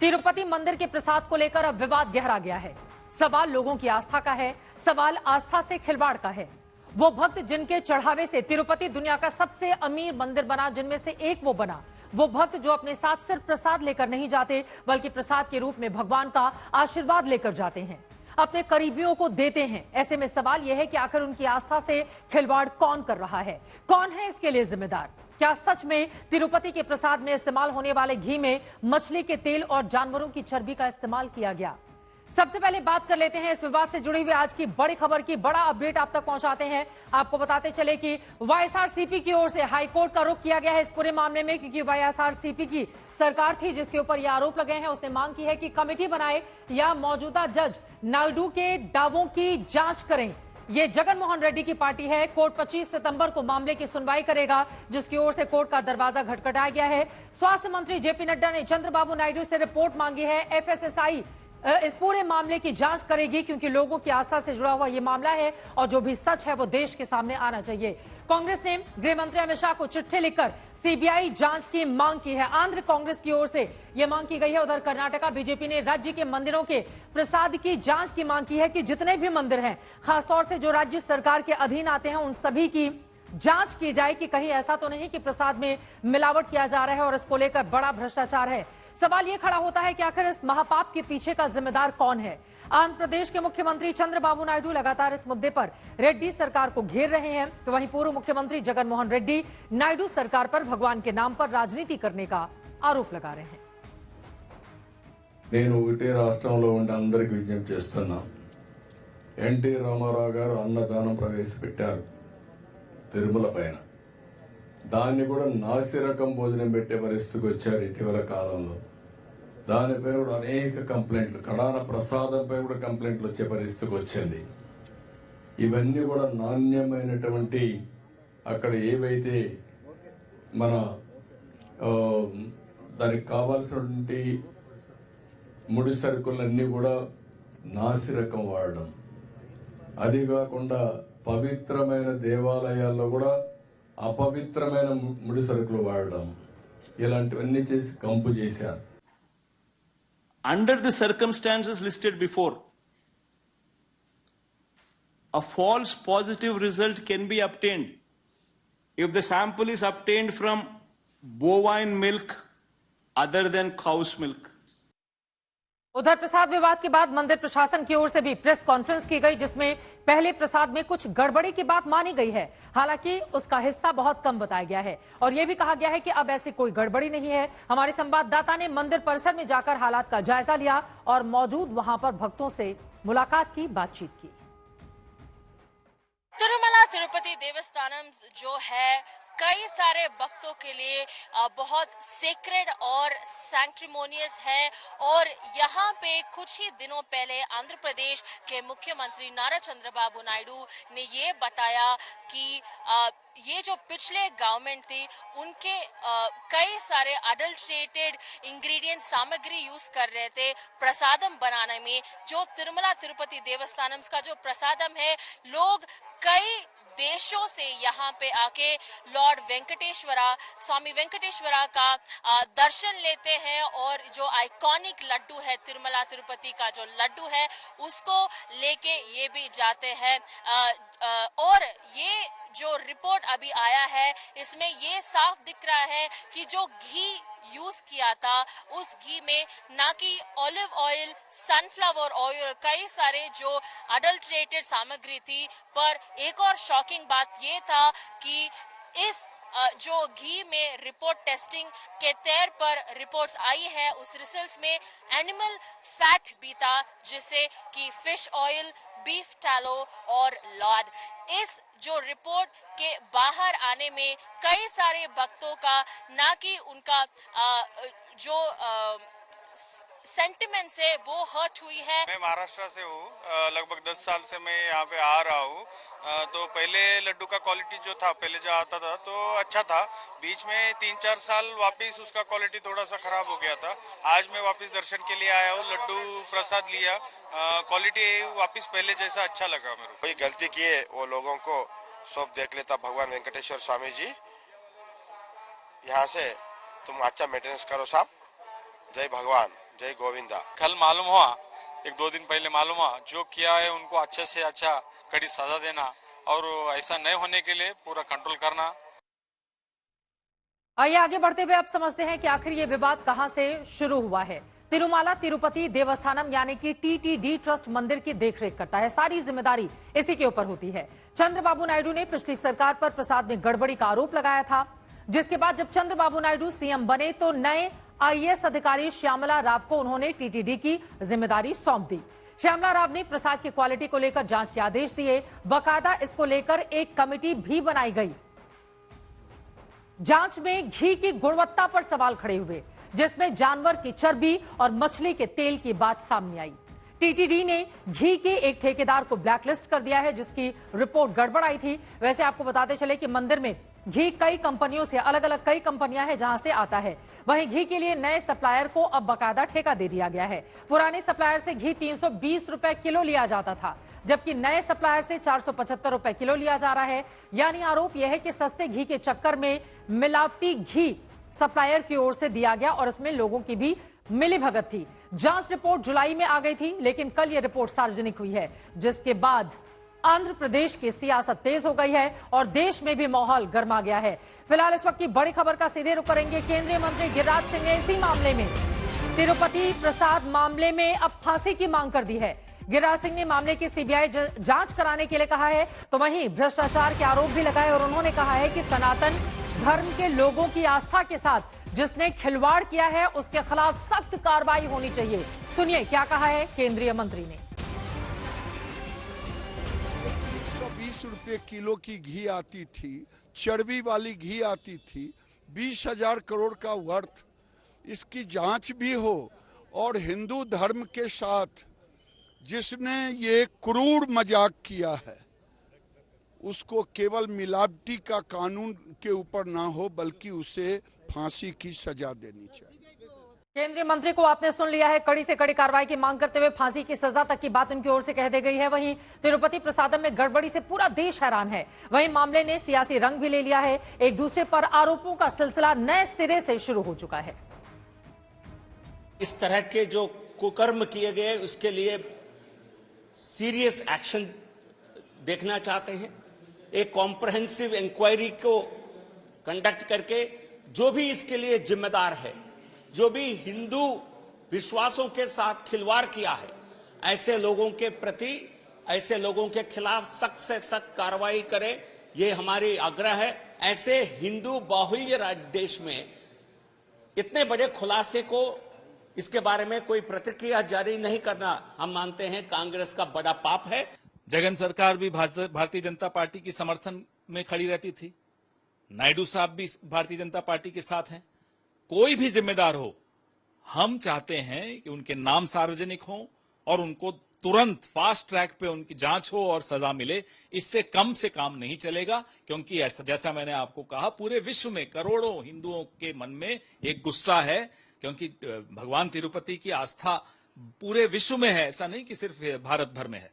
तिरुपति मंदिर के प्रसाद को लेकर अब विवाद गहरा गया है। सवाल लोगों की आस्था का है, सवाल आस्था से खिलवाड़ का है। वो भक्त जिनके चढ़ावे से तिरुपति दुनिया का सबसे अमीर मंदिर बना, जिनमें से एक वो बना, वो भक्त जो अपने साथ सिर्फ प्रसाद लेकर नहीं जाते बल्कि प्रसाद के रूप में भगवान का आशीर्वाद लेकर जाते हैं, अपने करीबियों को देते हैं। ऐसे में सवाल यह है कि आखिर उनकी आस्था से खिलवाड़ कौन कर रहा है, कौन है इसके लिए जिम्मेदार? क्या सच में तिरुपति के प्रसाद में इस्तेमाल होने वाले घी में मछली के तेल और जानवरों की चर्बी का इस्तेमाल किया गया? सबसे पहले बात कर लेते हैं इस विवाद से जुड़ी हुई आज की बड़ी खबर की। बड़ा अपडेट आप तक पहुंचाते हैं। आपको बताते चले कि वाईएसआरसीपी की ओर से हाईकोर्ट का रुख किया गया है इस पूरे मामले में, क्योंकि वाईएसआरसीपी की सरकार थी जिसके ऊपर ये आरोप लगे हैं। उसने मांग की है कि कमेटी बनाए या मौजूदा जज नायडू के दावों की जांच करें। ये जगन मोहन रेड्डी की पार्टी है। कोर्ट 25 सितंबर को मामले की सुनवाई करेगा, जिसकी ओर से कोर्ट का दरवाजा खटखटाया गया है। स्वास्थ्य मंत्री जेपी नड्डा ने चंद्रबाबू नायडू से रिपोर्ट मांगी है। एफएसएसआई इस पूरे मामले की जांच करेगी, क्योंकि लोगों की आस्था से जुड़ा हुआ यह मामला है और जो भी सच है वो देश के सामने आना चाहिए। कांग्रेस ने गृह मंत्री अमित शाह को चिट्ठी लिखकर सीबीआई जांच की मांग की है। आंध्र कांग्रेस की ओर से यह मांग की गई है। उधर कर्नाटका बीजेपी ने राज्य के मंदिरों के प्रसाद की जांच की मांग की है कि जितने भी मंदिर हैं, खासतौर से जो राज्य सरकार के अधीन आते हैं, उन सभी की जांच की जाए कि कहीं ऐसा तो नहीं कि प्रसाद में मिलावट किया जा रहा है और इसको लेकर बड़ा भ्रष्टाचार है। सवाल यह खड़ा होता है कि आखिर इस महापाप के पीछे का जिम्मेदार कौन है? आंध्र प्रदेश के मुख्यमंत्री चंद्रबाबू नायडू लगातार इस मुद्दे पर रेड्डी सरकार को घेर रहे हैं, तो वहीं पूर्व मुख्यमंत्री जगन मोहन रेड्डी नायडू सरकार पर भगवान के नाम पर राजनीति करने का आरोप लगा रहे हैं। నేను ఒకటే రాష్ట్రంలో ఉండి అందరికీ విజ్ఞప్తి చేస్తున్నా, ఎన్టీ రామారావు గారు అన్నదానం ప్రవేశపెట్టారు తిరుమల పైన. దాన్ని కూడా నాసిరకం భోజనం పెట్టే పరిస్థితికి వచ్చారు ఇటీవల కాలంలో. దానిపై కూడా అనేక కంప్లైంట్లు, కడాన ప్రసాదంపై కూడా కంప్లైంట్లు వచ్చే పరిస్థితికి వచ్చింది. ఇవన్నీ కూడా నాణ్యమైనటువంటి అక్కడ ఏవైతే మన దానికి కావాల్సినటువంటి ముడి సరుకులన్నీ కూడా నాసిరకం వాడడం, అది కాకుండా పవిత్రమైన దేవాలయాల్లో కూడా అపవిత్రమైన ముడి సరుకులు వాడడం, ఇలాంటివన్నీ చేసి కంపు చేశారు. Under the circumstances listed before, a false positive result can be obtained if the sample is obtained from bovine milk other than cow's milk. उधर प्रसाद विवाद के बाद मंदिर प्रशासन की ओर से भी प्रेस कॉन्फ्रेंस की गई, जिसमें पहले प्रसाद में कुछ गड़बड़ी की बात मानी गई है। हालांकि उसका हिस्सा बहुत कम बताया गया है और यह भी कहा गया है कि अब ऐसी कोई गड़बड़ी नहीं है। हमारे संवाददाता ने मंदिर परिसर में जाकर हालात का जायजा लिया और मौजूद वहां पर भक्तों से मुलाकात की, बातचीत की। तिरुमला तिरुपति देवस्थानम जो है कई सारे भक्तों के लिए बहुत सेक्रेड और सैंक्टिमोनियस है और यहाँ पे कुछ ही दिनों पहले आंध्र प्रदेश के मुख्यमंत्री नारा चंद्रबाबू नायडू ने ये बताया कि ये जो पिछले गवर्नमेंट थी उनके कई सारे अडल्ट्रेटेड इंग्रेडिएंट सामग्री यूज कर रहे थे प्रसादम बनाने में। जो तिरुमला तिरुपति देवस्थानम का जो प्रसादम है, लोग कई देशों से यहाँ पे आके लॉर्ड वेंकटेश्वरा, स्वामी वेंकटेश्वरा का दर्शन लेते हैं और जो आइकॉनिक लड्डू है तिरुमला तिरुपति का जो लड्डू है उसको लेके ये भी जाते हैं। और ये जो रिपोर्ट अभी आया है इसमें ये साफ दिख रहा है कि जो घी यूज किया था उस घी में ना कि ऑलिव ऑयल, सनफ्लावर ऑयल, कई सारे जो अडल्ट्रेटेड सामग्री थी। पर एक और शॉकिंग बात ये था कि इस जो घी में रिपोर्ट टेस्टिंग के तौर पर रिपोर्ट्स आई है उस रिजल्ट्स में एनिमल फैट भी था, जिससे कि फिश ऑयल, बीफ टैलो और लॉर्ड। इस जो रिपोर्ट के बाहर आने में कई सारे भक्तों का ना कि उनका जो सेंटिमेंट से वो हर्ट हुई है। मैं महाराष्ट्र से हूँ, लगभग 10 साल से मैं यहाँ पे आ रहा हूँ। तो पहले लड्डू का क्वालिटी जो था, पहले जो आता था तो अच्छा था, बीच में 3-4 साल वापस उसका क्वालिटी थोड़ा सा खराब हो गया था। आज मैं वापस दर्शन के लिए आया हूँ, लड्डू प्रसाद लिया, क्वालिटी वापस पहले जैसा अच्छा लगा मेरे को। कोई गलती किए वो लोगों को सब देख लेता भगवान वेंकटेश्वर स्वामी जी। यहाँ से तुम अच्छा मेंटेनेंस करो साहब। जय भगवान, जय गोविंदा। कल मालूम हुआ, एक दो दिन पहले मालूम हुआ, जो किया है उनको अच्छे से अच्छा कड़ी सजा देना और ऐसा नहीं होने के लिए पूरा कंट्रोल करना। आइए आगे बढ़ते हुए अब समझते हैं कि आखिर ये विवाद कहां से शुरू हुआ है। तिरुमाला तिरुपति देवस्थानम यानी कि टीटीडी ट्रस्ट मंदिर की देखरेख करता है, सारी जिम्मेदारी इसी के ऊपर होती है। चंद्रबाबू नायडू ने पिछली सरकार पर प्रसाद में गड़बड़ी का आरोप लगाया था, जिसके बाद जब चंद्रबाबू नायडू सीएम बने तो नए आईएएस अधिकारी श्यामला राव को उन्होंने टीटीडी की जिम्मेदारी सौंप दी। श्यामला राव ने प्रसाद की क्वालिटी को लेकर जांच के आदेश दिए, बाकायदा इसको लेकर एक कमेटी भी बनाई गई। जांच में घी की गुणवत्ता पर सवाल खड़े हुए, जिसमें जानवर की चर्बी और मछली के तेल की बात सामने आई। टीटीडी ने घी के एक ठेकेदार को ब्लैकलिस्ट कर दिया है, जिसकी रिपोर्ट गड़बड़ आई थी। वैसे आपको बताते चले कि मंदिर में घी कई कंपनियों से, अलग अलग कई कंपनियां हैं जहां से आता है। वहीं घी के लिए नए सप्लायर को अब बाकायदा ठेका दे दिया गया है। पुराने सप्लायर से घी 320 रुपए किलो लिया जाता था, जबकि नए सप्लायर से 475 रुपए किलो लिया जा रहा है। यानी आरोप यह है कि सस्ते घी के चक्कर में मिलावटी घी सप्लायर की ओर से दिया गया और इसमें लोगों की भी मिलीभगत थी। जांच रिपोर्ट जुलाई में आ गई थी, लेकिन कल यह रिपोर्ट सार्वजनिक हुई है, जिसके बाद आंध्र प्रदेश की सियासत तेज हो गई है और देश में भी माहौल गर्मा गया है। फिलहाल इस वक्त की बड़ी खबर का सीधे रुख करेंगे। केंद्रीय मंत्री गिरिराज सिंह ने इसी मामले में, तिरुपति प्रसाद मामले में अब फांसी की मांग कर दी है। गिरिराज सिंह ने मामले की सीबीआई जांच कराने के लिए कहा है, तो वहीं भ्रष्टाचार के आरोप भी लगाए और उन्होंने कहा है कि सनातन धर्म के लोगों की आस्था के साथ जिसने खिलवाड़ किया है उसके खिलाफ सख्त कार्रवाई होनी चाहिए। सुनिए क्या कहा है केंद्रीय मंत्री ने। 120 रुपए किलो की घी आती थी, चर्बी वाली घी आती थी, 20,000 करोड़ का वर्थ। इसकी जांच भी हो और हिंदू धर्म के साथ जिसने ये क्रूर मजाक किया है उसको केवल मिलावटी का कानून के ऊपर ना हो, बल्कि उसे फांसी की सजा देनी चाहिए। केंद्रीय मंत्री को आपने सुन लिया है, कड़ी से कड़ी कार्रवाई की मांग करते हुए फांसी की सजा तक की बात उनकी ओर से कह दी गई है। वहीं तिरुपति प्रसादम में गड़बड़ी से पूरा देश हैरान है। वहीं मामले ने सियासी रंग भी ले लिया है। एक दूसरे पर आरोपों का सिलसिला नए सिरे से शुरू हो चुका है। इस तरह के जो कुकर्म किए गए उसके लिए सीरियस एक्शन देखना चाहते हैं। एक कॉम्प्रहेंसिव इंक्वायरी को कंडक्ट करके जो भी इसके लिए जिम्मेदार है, जो भी हिंदू विश्वासों के साथ खिलवाड़ किया है, ऐसे लोगों के प्रति, ऐसे लोगों के खिलाफ सख्त से सख्त कार्रवाई करे, ये हमारी आग्रह है। ऐसे हिंदू बाहुल्य राज्य देश में इतने बड़े खुलासे को, इसके बारे में कोई प्रतिक्रिया जारी नहीं करना हम मानते हैं कांग्रेस का बड़ा पाप है। जगन सरकार भी भारतीय जनता पार्टी की समर्थन में खड़ी रहती थी, नायडू साहब भी भारतीय जनता पार्टी के साथ हैं। कोई भी जिम्मेदार हो, हम चाहते हैं कि उनके नाम सार्वजनिक हों और उनको तुरंत फास्ट ट्रैक पे उनकी जांच हो और सजा मिले। इससे कम से काम नहीं चलेगा, क्योंकि ऐसा, जैसा मैंने आपको कहा, पूरे विश्व में करोड़ों हिंदुओं के मन में एक गुस्सा है, क्योंकि भगवान तिरुपति की आस्था पूरे विश्व में है, ऐसा नहीं कि सिर्फ भारत भर में है।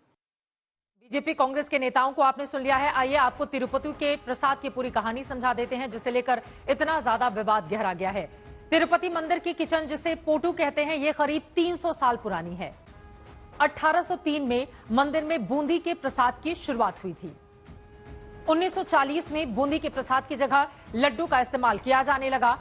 बीजेपी कांग्रेस के नेताओं को आपने सुन लिया है। आइए आपको तिरुपति के प्रसाद की पूरी कहानी समझा देते हैं, जिसे लेकर इतना ज्यादा विवाद गहरा गया है। तिरुपति मंदिर की किचन, जिसे पोटू कहते हैं, ये करीब 300 साल पुरानी है। 1803 में मंदिर में बूंदी के प्रसाद की शुरुआत हुई थी। 1940 में बूंदी के प्रसाद की जगह लड्डू का इस्तेमाल किया जाने लगा।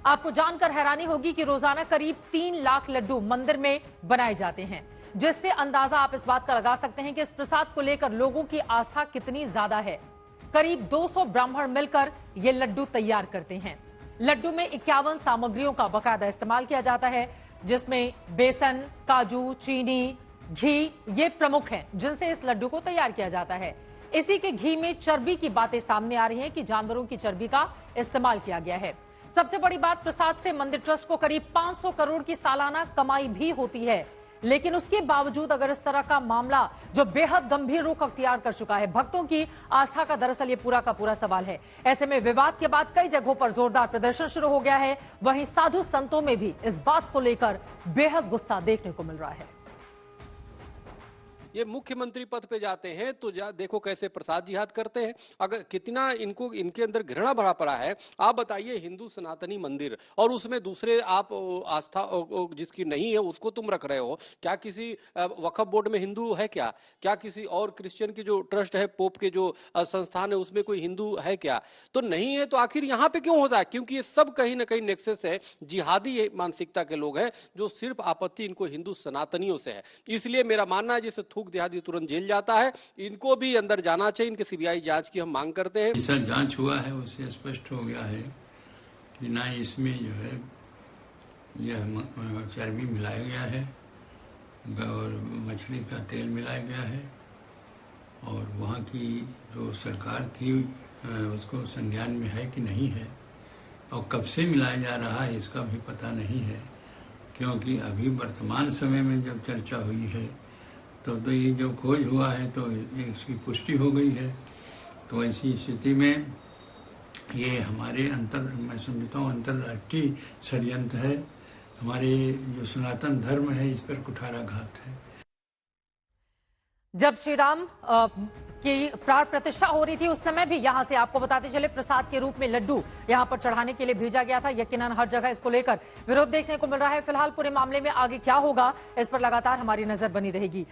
आपको जानकर हैरानी होगी कि रोजाना करीब 3 लाख लड्डू मंदिर में बनाए जाते हैं, जिससे अंदाजा आप इस बात का लगा सकते हैं कि इस प्रसाद को लेकर लोगों की आस्था कितनी ज्यादा है। करीब 200 ब्राह्मण मिलकर ये लड्डू तैयार करते हैं। लड्डू में 51 सामग्रियों का बाकायदा इस्तेमाल किया जाता है, जिसमें बेसन, काजू, चीनी, घी ये प्रमुख हैं जिनसे इस लड्डू को तैयार किया जाता है। इसी के घी में चर्बी की बातें सामने आ रही हैं कि जानवरों की चर्बी का इस्तेमाल किया गया है। सबसे बड़ी बात, प्रसाद से मंदिर ट्रस्ट को करीब 500 करोड़ की सालाना कमाई भी होती है। लेकिन उसके बावजूद अगर इस तरह का मामला जो बेहद गंभीर रुख अख्तियार कर चुका है, भक्तों की आस्था का दरअसल ये पूरा का पूरा सवाल है। ऐसे में विवाद के बाद कई जगहों पर जोरदार प्रदर्शन शुरू हो गया है। वहीं साधु संतों में भी इस बात को लेकर बेहद गुस्सा देखने को मिल रहा है। ये मुख्यमंत्री पद पे जाते हैं तो देखो कैसे प्रसाद जिहाद करते हैं। अगर कितना इनको इनके अंदर घृणा भरा पड़ा है। आप बताइए, हिंदू सनातनी मंदिर और उसमें दूसरे आप आस्था जिसकी नहीं है उसको तुम रख रहे हो। क्या किसी वक्फ बोर्ड में हिंदू है क्या? क्या किसी और क्रिश्चियन की जो ट्रस्ट है, पोप के जो संस्थान है, उसमें कोई हिंदू है क्या? तो नहीं है। तो आखिर यहाँ पे क्यों होता है? क्योंकि ये सब कहीं ना कहीं नेक्सस है, जिहादी मानसिकता के लोग हैं, जो सिर्फ आपत्ति इनको हिंदू सनातनियों से है। इसलिए मेरा मानना है जिसे थूक दिहादी तुरंत जेल जाता है, इनको भी अंदर जाना चाहिए। इनके सीबीआई जांच की हम मांग करते हैं। जैसा जांच हुआ है उससे स्पष्ट हो गया है कि ना इसमें जो है यह चर्बी मिलाया गया है और मछली का तेल मिलाया गया है, और वहाँ की जो सरकार थी उसको संज्ञान में है कि नहीं है, और कब से मिलाया जा रहा है इसका भी पता नहीं है। क्योंकि अभी वर्तमान समय में जब चर्चा हुई है तो ये जो खोज हुआ है तो इसकी पुष्टि हो गई है। तो ऐसी स्थिति में ये हमारे मैं समझता हूँ अंतर्राष्ट्रीय षड्यंत्र है। हमारे जो सनातन धर्म है इस पर कुठाराघात है। जब श्री राम की प्राण प्रतिष्ठा हो रही थी उस समय भी यहां से आपको बताते चले प्रसाद के रूप में लड्डू यहां पर चढ़ाने के लिए भेजा गया था। यकीनन हर जगह इसको लेकर विरोध देखने को मिल रहा है। फिलहाल पूरे मामले में आगे क्या होगा इस पर लगातार हमारी नजर बनी रहेगी।